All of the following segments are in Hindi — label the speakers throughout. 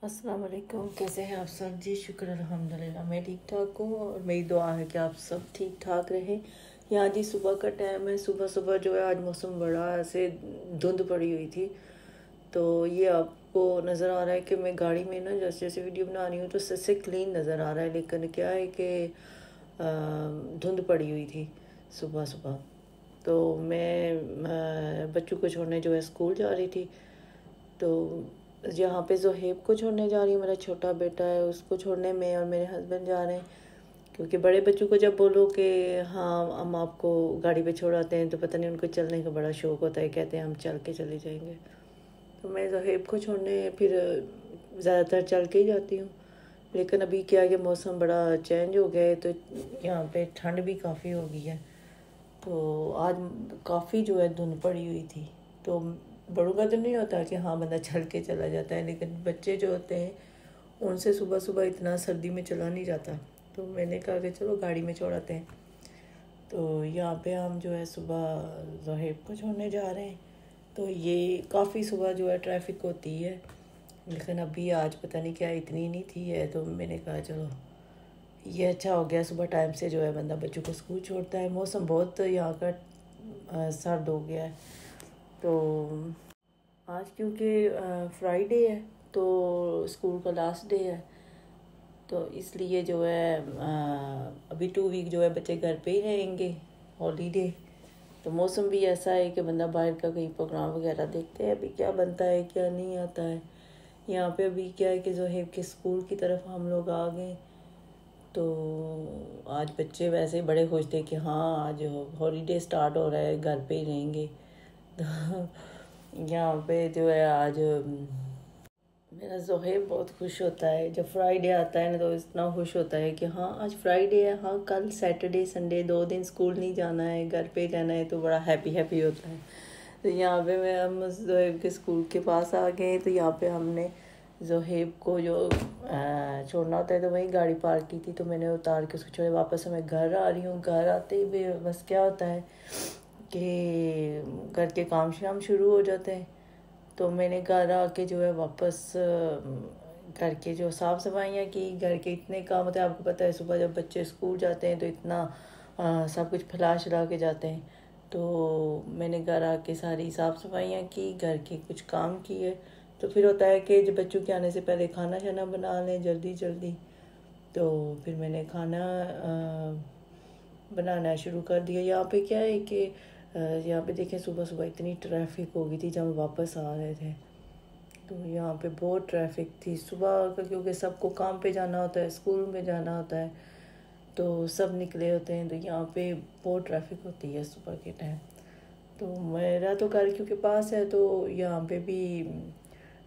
Speaker 1: अस्सलाम वालेकुम। कैसे हैं आप सब? जी शुक्र अल्हम्दुलिल्लाह मैं ठीक ठाक हूँ और मेरी दुआ है कि आप सब ठीक ठाक रहें। यहाँ जी सुबह का टाइम है। सुबह सुबह जो है आज मौसम बड़ा ऐसे धुंध पड़ी हुई थी, तो ये आपको नज़र आ रहा है कि मैं गाड़ी में ना जैसे जैसे वीडियो बना रही हूँ तो सबसे क्लीन नज़र आ रहा है, लेकिन क्या है कि धुंध पड़ी हुई थी सुबह सुबह। तो मैं बच्चों को छोड़ने जो है स्कूल जा रही थी, तो यहाँ पे ज़ोहेब को छोड़ने जा रही हूँ। मेरा छोटा बेटा है, उसको छोड़ने में और मेरे हस्बैंड जा रहे हैं, क्योंकि बड़े बच्चों को जब बोलो कि हाँ हम आपको गाड़ी पे छोड़ाते हैं तो पता नहीं उनको चलने का बड़ा शौक़ होता है, कहते हैं हम चल के चले जाएंगे। तो मैं ज़ोहेब को छोड़ने फिर ज़्यादातर चल के ही जाती हूँ, लेकिन अभी क्या है कि मौसम बड़ा चेंज हो गया है, तो यहाँ पे ठंड भी काफ़ी हो गई है। तो आज काफ़ी जो है धुंध पड़ी हुई थी। तो बड़ों का तो नहीं होता कि हाँ बंदा चल के चला जाता है, लेकिन बच्चे जो होते हैं उनसे सुबह सुबह इतना सर्दी में चला नहीं जाता। तो मैंने कहा कि चलो गाड़ी में छोड़ाते हैं। तो यहाँ पे हम जो है सुबह ज़ोहेब को छोड़ने जा रहे हैं। तो ये काफ़ी सुबह जो है ट्रैफिक होती है, लेकिन अभी आज पता नहीं क्या इतनी नहीं थी है। तो मैंने कहा चलो ये अच्छा हो गया, सुबह टाइम से जो है बंदा बच्चों को स्कूल छोड़ता है। मौसम बहुत यहाँ का सर्द हो गया है। तो आज क्योंकि फ्राइडे है तो स्कूल का लास्ट डे है, तो इसलिए जो है अभी 2 वीक जो है बच्चे घर पे ही रहेंगे, हॉलीडे। तो मौसम भी ऐसा है कि बंदा बाहर का कहीं प्रोग्राम वगैरह देखते हैं अभी क्या बनता है क्या नहीं आता है। यहाँ पे अभी क्या है कि ज़ोहेब के स्कूल की तरफ हम लोग आ गए, तो आज बच्चे वैसे बड़े खुश थे कि हाँ आज हॉलीडे स्टार्ट हो रहा है, घर पे ही रहेंगे। तो यहाँ पे जो है आज मेरा ज़ोहेब बहुत खुश होता है जब फ्राइडे आता है ना, तो इतना खुश होता है कि हाँ आज फ्राइडे है, हाँ कल सैटरडे संडे 2 दिन स्कूल नहीं जाना है, घर पे जाना है, तो बड़ा हैप्पी हैप्पी होता है। तो यहाँ पे मैं हम ज़ोहेब के स्कूल के पास आ गए। तो यहाँ पे हमने ज़ोहेब को जो छोड़ना होता है तो वहीं गाड़ी पार्क की थी, तो मैंने उतार के उसको छोड़े। वापस मैं घर आ रही हूँ। घर आते ही भी बस क्या होता है कि घर के काम शाम शुरू हो जाते हैं। तो मैंने घर आके जो है वापस घर के जो साफ़ सफाइयाँ की। घर के इतने काम होते हैं, आपको पता है सुबह जब बच्चे स्कूल जाते हैं तो इतना सब कुछ फैला शला के जाते हैं। तो मैंने घर आके सारी साफ़ सफाइयाँ की, घर के कुछ काम किए। तो फिर होता है कि जब बच्चों के आने से पहले खाना शाना बना लें जल्दी जल्दी। तो फिर मैंने खाना बनाना शुरू कर दिया। यहाँ पे क्या है कि यहाँ पे देखें सुबह सुबह इतनी ट्रैफिक हो गई थी जब हम वापस आ रहे थे। तो यहाँ पे बहुत ट्रैफिक थी सुबह का, क्योंकि सबको काम पे जाना होता है, स्कूल में जाना होता है, तो सब निकले होते हैं। तो यहाँ पे बहुत ट्रैफिक होती है सुबह के टाइम। तो मेरा तो घर क्योंकि पास है, तो यहाँ पे भी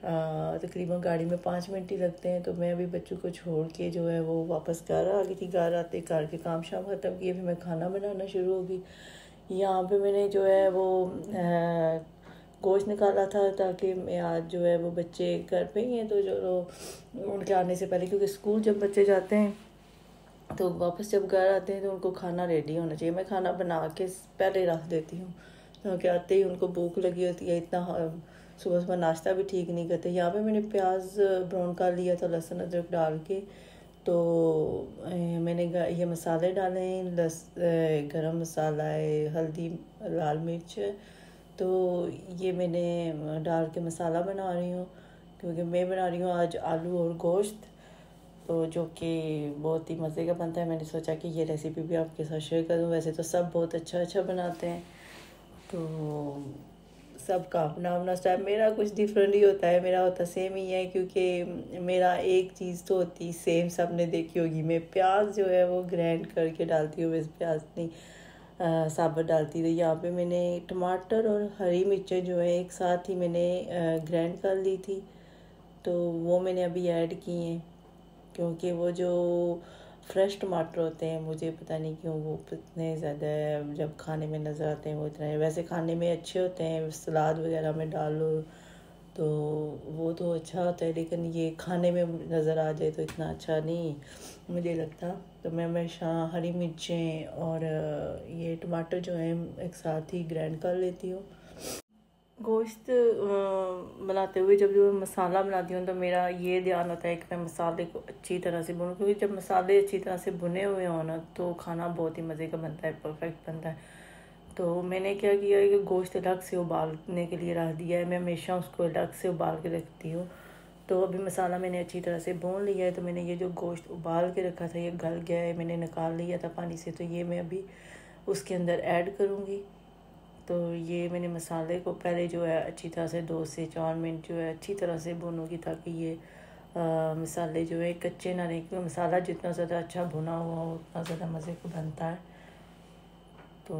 Speaker 1: तकरीबन गाड़ी में 5 मिनट ही लगते हैं। तो मैं अभी बच्चों को छोड़ के जो है वो वापस घर आ गई थी। घर आते घर के काम शाम ख़त्म किए, फिर मैं खाना बनाना शुरू हो गई। यहाँ पे मैंने जो है वो गोश्त निकाला था, ताकि मैं आज जो है वो बच्चे घर पे ही हैं, तो जो उनके आने से पहले, क्योंकि स्कूल जब बच्चे जाते हैं तो वापस जब घर आते हैं तो उनको खाना रेडी होना चाहिए। मैं खाना बना के पहले रख देती हूँ, क्योंकि आते ही उनको भूख लगी होती है। इतना सुबह सुबह नाश्ता भी ठीक नहीं करते। यहाँ पे मैंने प्याज ब्राउन कर लिया था लहसुन अदरक डाल के। तो मैंने ये मसाले डाले हैं, गरम मसाला है, हल्दी, लाल मिर्च। तो ये मैंने डाल के मसाला बना रही हूँ, क्योंकि मैं बना रही हूँ आज आलू और गोश्त, तो जो कि बहुत ही मज़े का बनता है। मैंने सोचा कि ये रेसिपी भी आपके साथ शेयर करूँ। वैसे तो सब बहुत अच्छा अच्छा बनाते हैं, तो सबका अपना अपना स्टाइल, मेरा कुछ डिफरेंट ही होता है, मेरा होता सेम ही है, क्योंकि मेरा एक चीज़ तो होती सेम सबने देखी होगी। मैं प्याज जो है वो ग्राइंड करके डालती हूँ, वैसे प्याज नहीं साबुत डालती। तो यहाँ पे मैंने टमाटर और हरी मिर्चें जो है एक साथ ही मैंने ग्राइंड कर ली थी, तो वो मैंने अभी ऐड की हैं। क्योंकि वो जो फ्रेश टमाटर होते हैं, मुझे पता नहीं क्यों वो इतने ज़्यादा जब खाने में नज़र आते हैं वो इतना, वैसे खाने में अच्छे होते हैं, सलाद वगैरह में डालो तो वो तो अच्छा होता है, लेकिन ये खाने में नज़र आ जाए तो इतना अच्छा नहीं मुझे लगता। तो मैं हमेशा हरी मिर्चें और ये टमाटर जो हैं एक साथ ही ग्राइंड कर लेती हूँ। गोश्त बनाते हुए जब जो मसाला बनाती हूँ तो मेरा ये ध्यान होता है कि मैं मसाले को अच्छी तरह से भूनूं, क्योंकि जब मसाले अच्छी तरह से भुने हुए हों ना तो खाना बहुत ही मज़े का बनता है, परफेक्ट बनता है। तो मैंने क्या किया है कि गोश्त अलग से उबालने के लिए रख दिया है। मैं हमेशा उसको अलग से उबाल के रखती हूँ। तो अभी मसाला मैंने अच्छी तरह से भून लिया है। तो मैंने ये जो गोश्त उबाल के रखा था ये गल गया है, मैंने निकाल लिया था पानी से। तो ये मैं अभी उसके अंदर ऐड करूँगी। तो ये मैंने मसाले को पहले जो है अच्छी तरह से 2 से 4 मिनट जो है अच्छी तरह से भूनूँगी, ताकि ये मसाले जो है कच्चे ना रहें, क्योंकि मसाला जितना ज़्यादा अच्छा भुना हुआ हो उतना ज़्यादा मज़े का बनता है। तो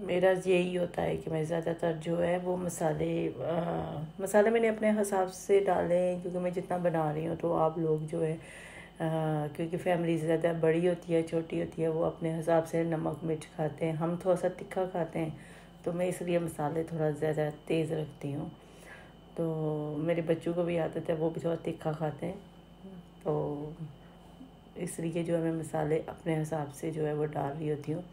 Speaker 1: मेरा यही होता है कि मैं ज़्यादातर जो है वो मसाले मैंने अपने हिसाब से डाले हैं, क्योंकि मैं जितना बना रही हूँ। तो आप लोग जो है क्योंकि फैमिली ज़्यादा बड़ी होती है छोटी होती है, वो अपने हिसाब से नमक मिर्च खाते हैं, हम थोड़ा सा तीखा खाते हैं। तो मैं इसलिए मसाले थोड़ा ज़्यादा तेज़ रखती हूँ। तो मेरे बच्चों को भी आदत है, वो भी थोड़ा तीखा खाते हैं। तो इसलिए जो है मैं मसाले अपने हिसाब से जो है वो डाल रही होती हूँ।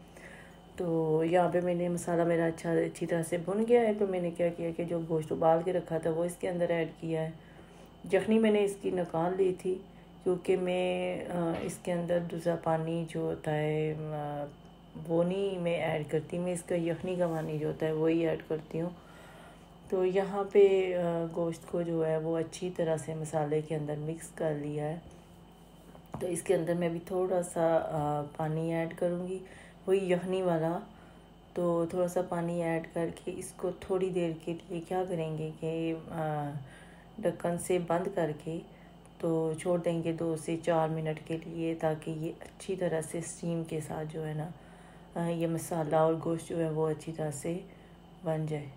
Speaker 1: तो यहाँ पे मैंने मसाला मेरा अच्छी तरह से भुन गया है। तो मैंने क्या किया कि जो गोश्त उबाल के रखा था वो इसके अंदर ऐड किया है। यखनी मैंने इसकी निकाल ली थी, क्योंकि मैं इसके अंदर दूसरा पानी जो होता है वो नहीं मैं ऐड करती, मैं इसका यखनी का पानी जो होता है वही ऐड करती हूँ। तो यहाँ पे गोश्त को जो है वो अच्छी तरह से मसाले के अंदर मिक्स कर लिया है। तो इसके अंदर मैं भी थोड़ा सा पानी ऐड करूँगी, वही यखनी वाला। तो थोड़ा सा पानी ऐड करके इसको थोड़ी देर के लिए क्या करेंगे कि ढक्कन से बंद करके तो छोड़ देंगे 2 से 4 मिनट के लिए, ताकि ये अच्छी तरह से स्टीम के साथ जो है ना ये मसाला और गोश्त जो है वो अच्छी तरह से बन जाए।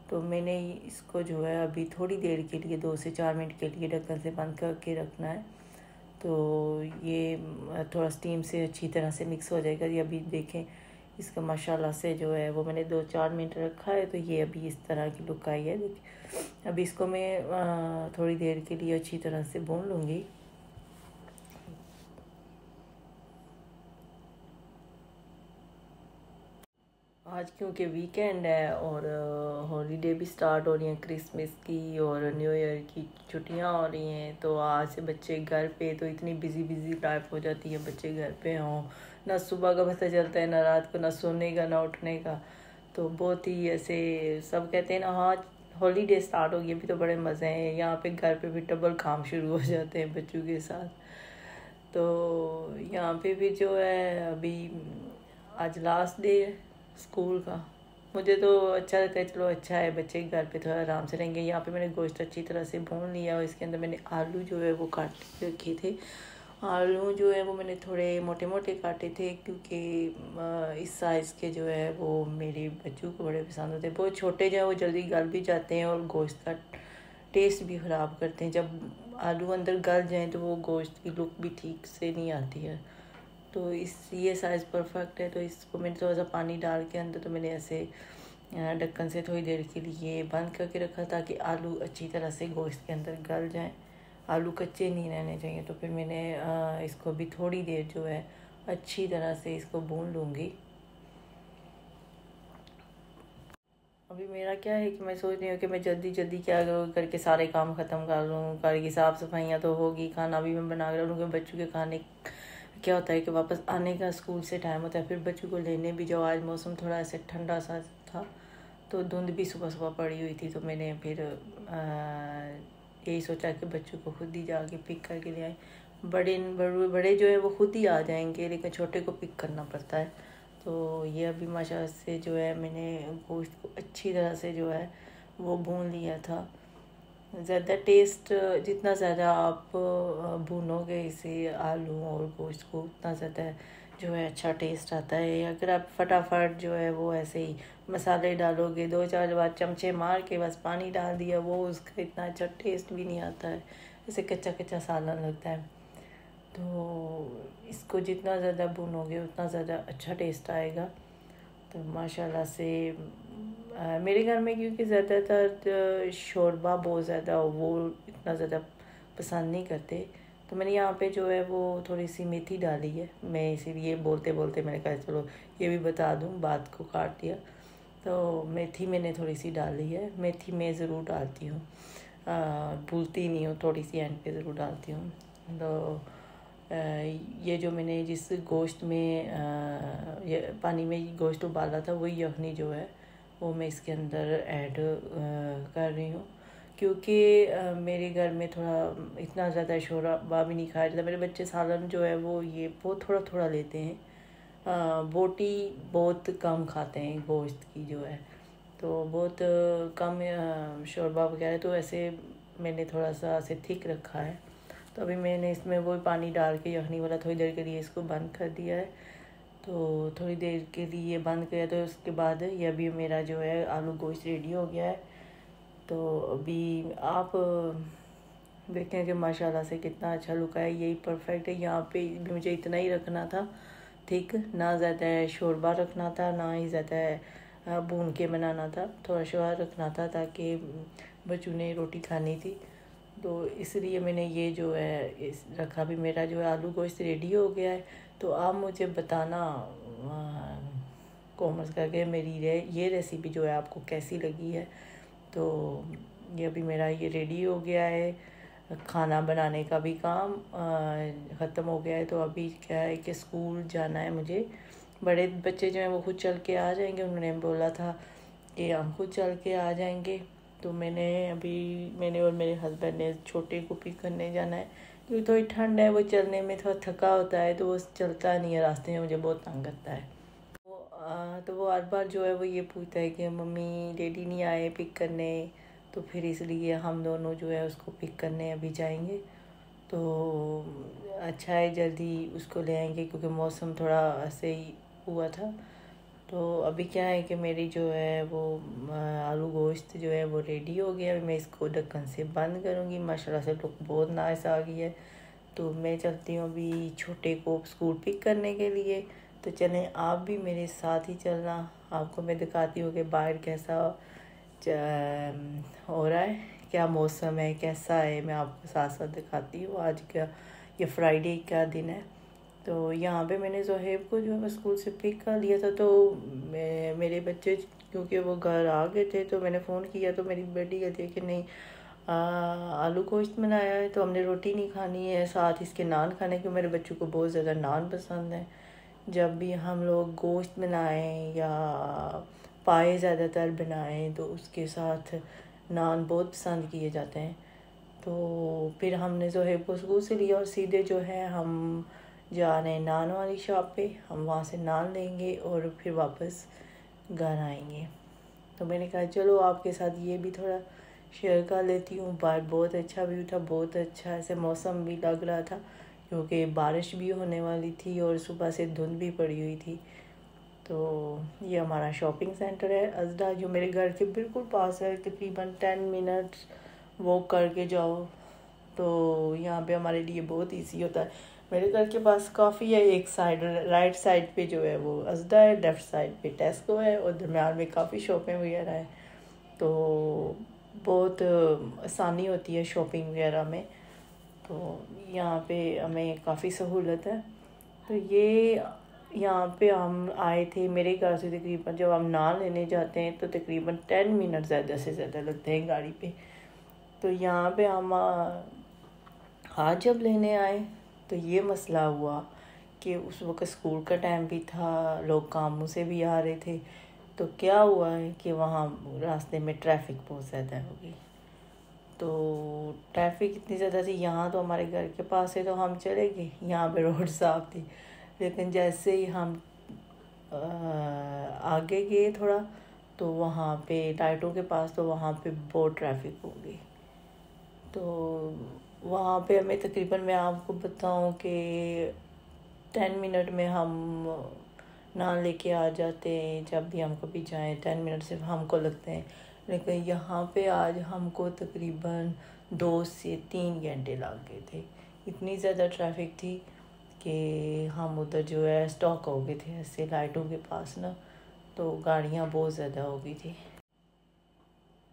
Speaker 1: तो मैंने इसको जो है अभी थोड़ी देर के लिए 2 से 4 मिनट के लिए ढक्कन से बंद करके रखना है। तो ये थोड़ा स्टीम से अच्छी तरह से मिक्स हो जाएगा। ये अभी देखें इसका माशाल्लाह से जो है वो मैंने 2-4 मिनट रखा है, तो ये अभी इस तरह की लुक आई है। अभी इसको मैं थोड़ी देर के लिए अच्छी तरह से भून लूँगी। आज क्योंकि वीकेंड है और हॉलीडे भी स्टार्ट हो रही हैं, क्रिसमस की और न्यू ईयर की छुट्टियां हो रही हैं। तो आज से बच्चे घर पे, तो इतनी बिजी बिजी लाइफ हो जाती है, बच्चे घर पे हों, ना सुबह का पता चलता है ना रात को, ना सोने का ना उठने का। तो बहुत ही ऐसे सब कहते हैं ना, हाँ हॉलीडे स्टार्ट हो गई, अभी तो बड़े मज़े हैं। यहाँ पे घर पे भी डबल काम शुरू हो जाते हैं बच्चों के साथ। तो यहाँ पे भी जो है अभी आज लास्ट डे है स्कूल का। मुझे तो अच्छा लगता है, चलो अच्छा है, बच्चे घर पे थोड़ा आराम से रहेंगे। यहाँ पे मैंने गोश्त अच्छी तरह से भून लिया और इसके अंदर मैंने आलू जो है वो काट के रखे थे। आलू जो है वो मैंने थोड़े मोटे मोटे काटे थे, क्योंकि इस साइज़ के जो है वो मेरे बच्चों को बड़े पसंद होते हैं। बहुत छोटे जो है वो जल्दी गल भी जाते हैं और गोश्त का टेस्ट भी ख़राब करते हैं। जब आलू अंदर गल जाएँ तो वो गोश्त की लुक भी ठीक से नहीं आती है। तो इस ये साइज़ परफेक्ट है। तो इसको मैंने थोड़ा सा पानी डाल के अंदर, तो मैंने ऐसे ढक्कन से थोड़ी देर के लिए बंद करके रखा, ताकि आलू अच्छी तरह से गोश्त के अंदर गल जाएं। आलू कच्चे नहीं रहने चाहिए। तो फिर मैंने इसको भी थोड़ी देर जो है अच्छी तरह से इसको भून लूँगी। अभी मेरा क्या है कि मैं सोच रही हूँ कि मैं जल्दी जल्दी क्या करके सारे काम ख़त्म कर लूँ, करके साफ़ सफाइयाँ तो होगी, खाना भी मैं बना कर लूँगी। बच्चों के खाने क्या होता है कि वापस आने का स्कूल से टाइम होता है, फिर बच्चों को लेने भी जाओ। आज मौसम थोड़ा ऐसे ठंडा सा था, तो धुंध भी सुबह सुबह पड़ी हुई थी। तो मैंने फिर यही सोचा कि बच्चों को खुद ही जाके पिक करके ले आए। बड़े बड़े बड़े जो है वो खुद ही आ जाएंगे, लेकिन छोटे को पिक करना पड़ता है। तो ये अभी माशाल्लाह से जो है मैंने गोश्त को अच्छी तरह से जो है वो भून लिया था। ज़्यादा टेस्ट, जितना ज़्यादा आप भूनोगे इसे आलू और गोश्त को, उतना ज़्यादा जो है अच्छा टेस्ट आता है। अगर आप फटाफट जो है वो ऐसे ही मसाले डालोगे, 2-4 बार चमचे मार के बस पानी डाल दिया, वो उसका इतना अच्छा टेस्ट भी नहीं आता है, जैसे कच्चा कच्चा सालन लगता है। तो इसको जितना ज़्यादा भूनोगे उतना ज़्यादा अच्छा टेस्ट आएगा। तो माशाल्लाह से मेरे घर में क्योंकि ज़्यादातर शोरबा बहुत ज़्यादा वो इतना ज़्यादा पसंद नहीं करते, तो मैंने यहाँ पे जो है वो थोड़ी सी मेथी डाली है। मैं इसीलिए बोलते बोलते मैंने कहा चलो ये भी बता दूँ, बात को काट दिया। तो मेथी मैंने थोड़ी सी डाली है, मेथी मैं ज़रूर डालती हूँ, भूलती नहीं हूँ, थोड़ी सी एंड पे ज़रूर डालती हूँ। तो ये जो मैंने जिस गोश्त में ये पानी में गोश्त उबाला था, वही यखनी जो है वो मैं इसके अंदर ऐड कर रही हूँ, क्योंकि मेरे घर में थोड़ा इतना ज़्यादा शोरबा भी नहीं खाया जाता। मेरे बच्चे सालन जो है वो ये बहुत थोड़ा थोड़ा लेते हैं, बोटी बहुत कम खाते हैं गोश्त की जो है, तो बहुत कम शोरबा वगैरह। तो ऐसे मैंने थोड़ा सा ऐसे थिक रखा है। तो अभी मैंने इसमें वो पानी डाल के यखनी वाला थोड़ी देर के लिए इसको बंद कर दिया है। तो थोड़ी देर के लिए बंद किया, तो उसके बाद ये अभी मेरा जो है आलू गोश्त रेडी हो गया है। तो अभी आप देखें कि माशाल्लाह से कितना अच्छा लुक है, यही परफेक्ट है। यहाँ पे भी मुझे इतना ही रखना था, ठीक, ना ज़्यादा शोरबा रखना था, ना ही ज़्यादा भून के बनाना था, थोड़ा शोरबा रखना था ताकि बच्चों ने रोटी खानी थी। तो इसलिए मैंने ये जो है इस रखा। भी मेरा जो है आलू गोश्त रेडी हो गया है। तो आप मुझे बताना कॉमेंट्स करके मेरी ये रेसिपी जो है आपको कैसी लगी है। तो ये अभी मेरा ये रेडी हो गया है, खाना बनाने का भी काम ख़त्म हो गया है। तो अभी क्या है कि स्कूल जाना है मुझे। बड़े बच्चे जो हैं वो खुद चल के आ जाएंगे, उन्होंने बोला था कि हम खुद चल के आ जाएंगे। तो मैंने और मेरे हस्बैंड ने छोटे को पिक करने जाना है, क्योंकि थोड़ी ठंड है, वो चलने में थोड़ा थका होता है, तो वो चलता नहीं है, रास्ते में मुझे बहुत तंग करता है। तो वो हर बार जो है वो ये पूछता है कि मम्मी डैडी नहीं आए पिक करने, तो फिर इसलिए हम दोनों जो है उसको पिक करने अभी जाएंगे। तो अच्छा है जल्दी उसको ले आएंगे, क्योंकि मौसम थोड़ा ऐसे ही हुआ था। तो अभी क्या है कि मेरी जो है वो आलू गोश्त जो है वो रेडी हो गया। अभी मैं इसको ढक्कन से बंद करूँगी। माशाल्लाह से लुक बहुत नाइस आ गई है। तो मैं चलती हूँ अभी छोटे को स्कूल पिक करने के लिए। तो चलें आप भी मेरे साथ ही चलना, आपको मैं दिखाती हूँ कि बाहर कैसा हो रहा है, क्या मौसम है, कैसा है, मैं आपको साथ साथ दिखाती हूँ। आज का ये फ्राइडे का दिन है। तो यहाँ पे मैंने जोहेब को जो है स्कूल से पिक कर लिया था। तो मेरे बच्चे क्योंकि वो घर आ गए थे, तो मैंने फ़ोन किया, तो मेरी बेटी कहती है कि नहीं आलू गोश्त बनाया है, तो हमने रोटी नहीं खानी है, साथ इसके नान खाने, क्योंकि मेरे बच्चों को बहुत ज़्यादा नान पसंद है। जब भी हम लोग गोश्त बनाएं या पाए ज़्यादातर बनाएं तो उसके साथ नान बहुत पसंद किए जाते हैं। तो फिर हमने जोहेब को स्कूल से लिया और सीधे जो है हम जा रहे हैं नान वाली शॉप पे। हम वहाँ से नान लेंगे और फिर वापस घर आएंगे। तो मैंने कहा चलो आपके साथ ये भी थोड़ा शेयर कर लेती हूँ। बाहर बहुत अच्छा व्यू था, बहुत अच्छा ऐसे मौसम भी लग रहा था, क्योंकि बारिश भी होने वाली थी और सुबह से धुंध भी पड़ी हुई थी। तो ये हमारा शॉपिंग सेंटर है अजदा, जो मेरे घर के बिल्कुल पास है, तकरीबन 10 मिनट्स वॉक करके जाओ। तो यहाँ पे हमारे लिए बहुत इजी होता है। मेरे घर के पास काफ़ी है, एक साइड राइट साइड पे जो है वो अजदा है, लेफ़्ट साइड पे टेस्को है और दरम्यान में काफ़ी शॉपें वगैरह हैं। तो बहुत आसानी होती है शॉपिंग वगैरह में। तो यहाँ पे हमें काफ़ी सहूलत है। तो ये यहाँ पे हम आए थे मेरे घर से, तकरीबन जब हम नान लेने जाते हैं तो तकरीबन 10 मिनट ज़्यादा से ज़्यादा लगते हैं गाड़ी पे। तो यहाँ पे हम आज जब लेने आए तो ये मसला हुआ कि उस वक़्त स्कूल का टाइम भी था, लोग कामों से भी आ रहे थे। तो क्या हुआ है कि वहाँ रास्ते में ट्रैफिक बहुत ज़्यादा हो गई। तो ट्रैफिक इतनी ज़्यादा थी, यहाँ तो हमारे घर के पास है तो हम चले गए, यहाँ पे रोड साफ थी। लेकिन जैसे ही हम आगे गए थोड़ा, तो वहाँ पे लाइटों के पास, तो वहाँ पे बहुत ट्रैफिक हो गई। तो वहाँ पे हमें तकरीबन, मैं आपको बताऊँ कि 10 मिनट में हम नान लेके आ जाते हैं। जब भी हम कभी जाएँ 10 मिनट सिर्फ हमको लगते हैं, लेकिन यहाँ पे आज हमको तकरीबन 2 से 3 घंटे लग गए थे। इतनी ज़्यादा ट्रैफिक थी कि हम उधर जो है स्टॉक हो गए थे ऐसे लाइटों के पास ना, तो गाड़ियाँ बहुत ज़्यादा हो गई थी।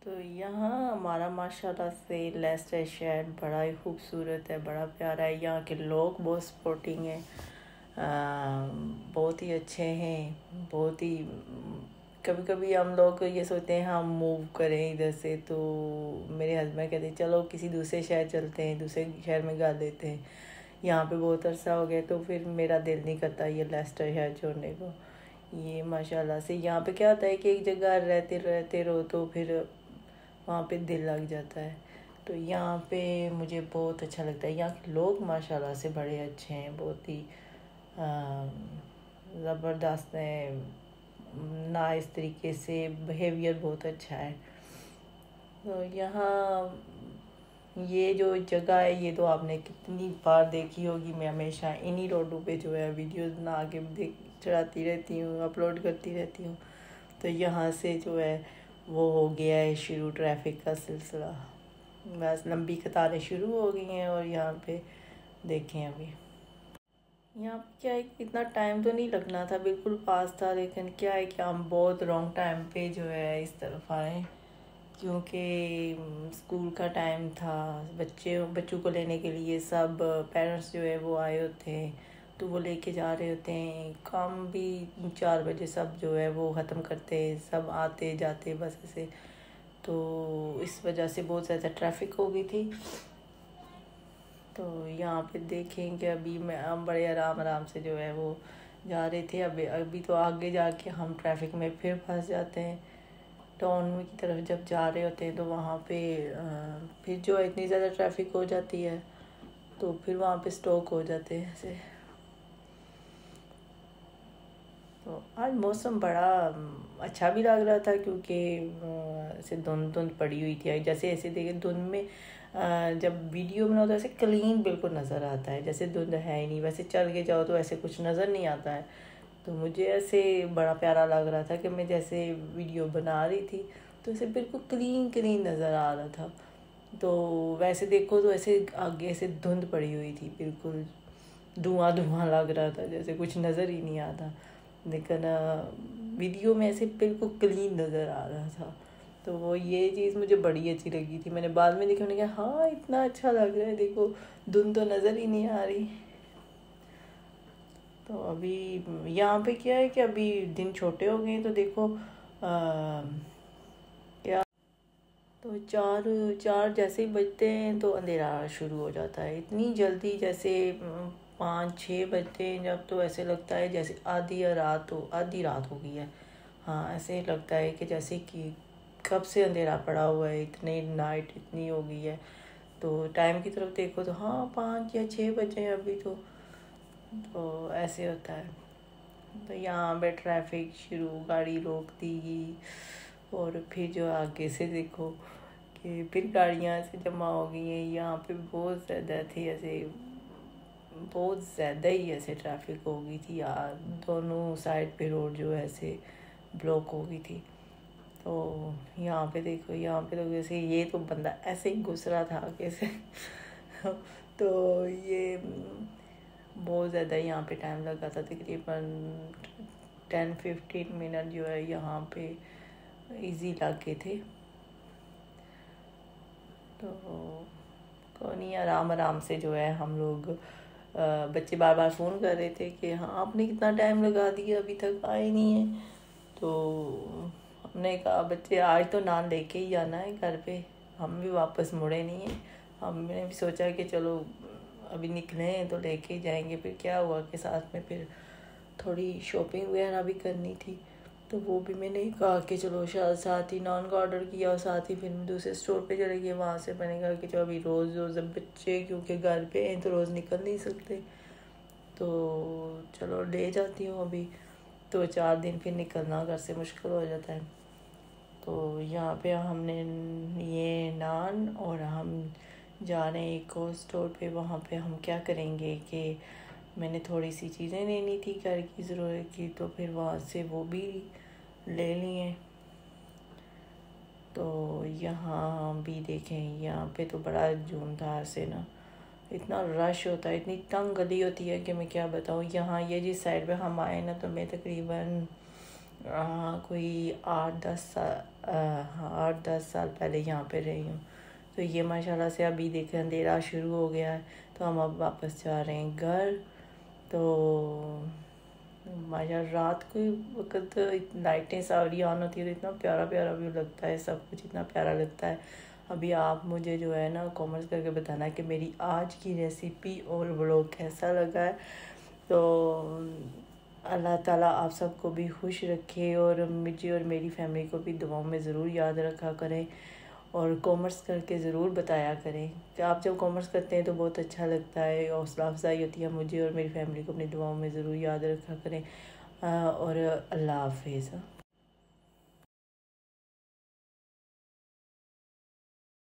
Speaker 1: तो यहाँ हमारा माशाल्लाह से लेस्टर शहर बड़ा ही खूबसूरत है, बड़ा प्यारा है। यहाँ के लोग बहुत सपोर्टिंग हैं, बहुत ही अच्छे हैं, बहुत ही कभी कभी हम लोग ये सोचते हैं हम मूव करें इधर से, तो मेरे हस्बैंड कहते हैं चलो किसी दूसरे शहर चलते हैं, दूसरे शहर में गा देते हैं, यहाँ पे बहुत अरसा हो गया। तो फिर मेरा दिल नहीं करता ये लेस्टर शहर छोड़ने को। ये माशाल्लाह से यहाँ पे क्या होता है कि एक जगह रहते रहते रहो तो फिर वहाँ पे दिल लग जाता है। तो यहाँ पे मुझे बहुत अच्छा लगता है। यहाँ के लोग माशाल्लाह से बड़े अच्छे हैं, बहुत ही ज़बरदस्त हैं, नाइस तरीके से बिहेवियर बहुत अच्छा है। तो यहाँ ये जो जगह है ये तो आपने कितनी बार देखी होगी। मैं हमेशा इन्हीं रोडों पे जो है वीडियोस बना के देख चढ़ाती रहती हूँ, अपलोड करती रहती हूँ। तो यहाँ से जो है वो हो गया है शुरू ट्रैफिक का सिलसिला, बस लंबी कतारें शुरू हो गई हैं। और यहाँ पे देखें अभी यहाँ पे क्या है कि इतना टाइम तो नहीं लगना था, बिल्कुल पास था, लेकिन क्या है कि हम बहुत रॉन्ग टाइम पे जो है इस तरफ आए, क्योंकि स्कूल का टाइम था। बच्चों को लेने के लिए सब पेरेंट्स जो है वो आए होते हैं, तो वो लेके जा रहे होते हैं। काम भी 4 बजे सब जो है वो ख़त्म करते हैं, सब आते जाते बस ऐसे। तो इस वजह से बहुत ज़्यादा ट्रैफिक हो गई थी। तो यहाँ पे देखें कि अभी हम बड़े आराम से जो है वो जा रहे थे। अभी तो आगे जाके हम ट्रैफिक में फिर फंस जाते हैं। टाउन की तरफ जब जा रहे होते हैं तो वहाँ पे फिर जो है इतनी ज़्यादा ट्रैफिक हो जाती है, तो फिर वहाँ पे स्टॉक हो जाते हैं ऐसे। तो आज मौसम बड़ा अच्छा भी लग रहा था, क्योंकि ऐसे धुंध धुंध पड़ी हुई थी। जैसे ऐसे देखे धुंध में जब वीडियो बनाओ तो ऐसे क्लीन बिल्कुल नज़र आता है, जैसे धुंध है ही नहीं। वैसे चल के जाओ तो ऐसे कुछ नज़र नहीं आता है। तो मुझे ऐसे बड़ा प्यारा लग रहा था कि मैं जैसे वीडियो बना रही थी तो ऐसे बिल्कुल क्लीन नज़र आ रहा था। तो वैसे देखो तो ऐसे आगे से धुंध पड़ी हुई थी, बिल्कुल धुआं धुआं लग रहा था, जैसे कुछ नज़र ही नहीं आता। लेकिन वीडियो में ऐसे बिल्कुल क्लीन नज़र आ रहा था। तो वो ये चीज़ मुझे बड़ी अच्छी लगी थी। मैंने बाद में देखी, मैंने कहा हाँ इतना अच्छा लग रहा है, देखो धुंध तो नज़र ही नहीं आ रही। तो अभी यहाँ पे क्या है कि अभी दिन छोटे हो गए, तो देखो क्या, तो चार चार जैसे ही बजते हैं तो अंधेरा शुरू हो जाता है इतनी जल्दी। जैसे 5-6 बजते हैं जब, तो ऐसे लगता है जैसे आधी रात हो गई है। हाँ ऐसे लगता है कि जैसे कि कब से अंधेरा पड़ा हुआ है, इतनी नाइट इतनी हो गई है। तो टाइम की तरफ देखो तो हाँ 5 या 6 बजे अभी तो ऐसे होता है। तो यहाँ पे ट्रैफिक शुरू, गाड़ी रोक दी, और फिर जो आगे से देखो कि फिर गाड़ियाँ ऐसे जमा हो गई हैं। यहाँ पे बहुत ज़्यादा थी, ऐसे बहुत ज़्यादा ही ऐसे ट्रैफिक हो गई थी यार। दोनों साइड पे रोड जो है ऐसे ब्लॉक हो गई थी। तो यहाँ पे देखो, यहाँ पे तो जैसे ये तो बंदा ऐसे ही घुस रहा था कैसे तो ये बहुत ज़्यादा यहाँ पे टाइम लगा था, तकरीबन 10-15 मिनट जो है यहाँ पे इजी लगे थे। तो कोई नहीं, आराम से जो है हम लोग बच्चे बार बार फ़ोन कर रहे थे कि हाँ आपने कितना टाइम लगा दिया, अभी तक आए नहीं है। तो हमने कहा बच्चे आज तो नान लेके ही आना है घर पे, हम भी वापस मुड़े नहीं हैं। हमने भी सोचा कि चलो अभी निकले हैं तो लेके ही जाएंगे। फिर क्या हुआ कि साथ में फिर थोड़ी शॉपिंग वगैरह भी करनी थी, तो वो भी मैंने कहा कि चलो साथ ही नान का ऑर्डर किया और साथ ही फिर दूसरे स्टोर पे चले गए। वहाँ से मैंने कहा कि चलो अभी रोज़ अब बच्चे क्योंकि घर पे हैं तो रोज़ निकल नहीं सकते, तो चलो ले जाती हूँ अभी। तो 4 दिन फिर निकलना घर से मुश्किल हो जाता है। तो यहाँ पे हमने ये नान, और हम जा रहे हैं एक और स्टोर पे। वहाँ पे हम क्या करेंगे कि मैंने थोड़ी सी चीज़ें लेनी थी घर की ज़रूरत की, तो फिर वहाँ से वो भी ले लिए। तो यहाँ भी देखें, यहाँ पे तो बड़ा धूमधार से ना इतना रश होता है, इतनी तंग गली होती है कि मैं क्या बताऊँ। यहाँ ये जिस साइड पे हम आए ना, तो मैं तकरीबन कोई 8-10 साल पहले यहाँ पे रही हूँ। तो ये माशाल्लाह से अभी देखें अंधेरा शुरू हो गया है, तो हम अब वापस जा रहे हैं घर। तो माशा रात को वक्त लाइटें सारी ऑन होती है तो इतना प्यारा प्यारा व्यू लगता है, सब कुछ इतना प्यारा लगता है। अभी आप मुझे जो है ना कमेंट्स करके बताना कि मेरी आज की रेसिपी और व्लॉग कैसा लगा है। तो अल्लाह ताला आप सबको भी खुश रखे और मुझे और मेरी फैमिली को भी दुआओं में ज़रूर याद रखा करें और कॉमर्स करके ज़रूर बताया करें कि आप जब कॉमर्स करते हैं तो बहुत अच्छा लगता है, हौसला अफजाई होती है। मुझे और मेरी फैमिली को अपनी दुआओं में ज़रूर याद रखा करें और अल्लाह हाफिज़।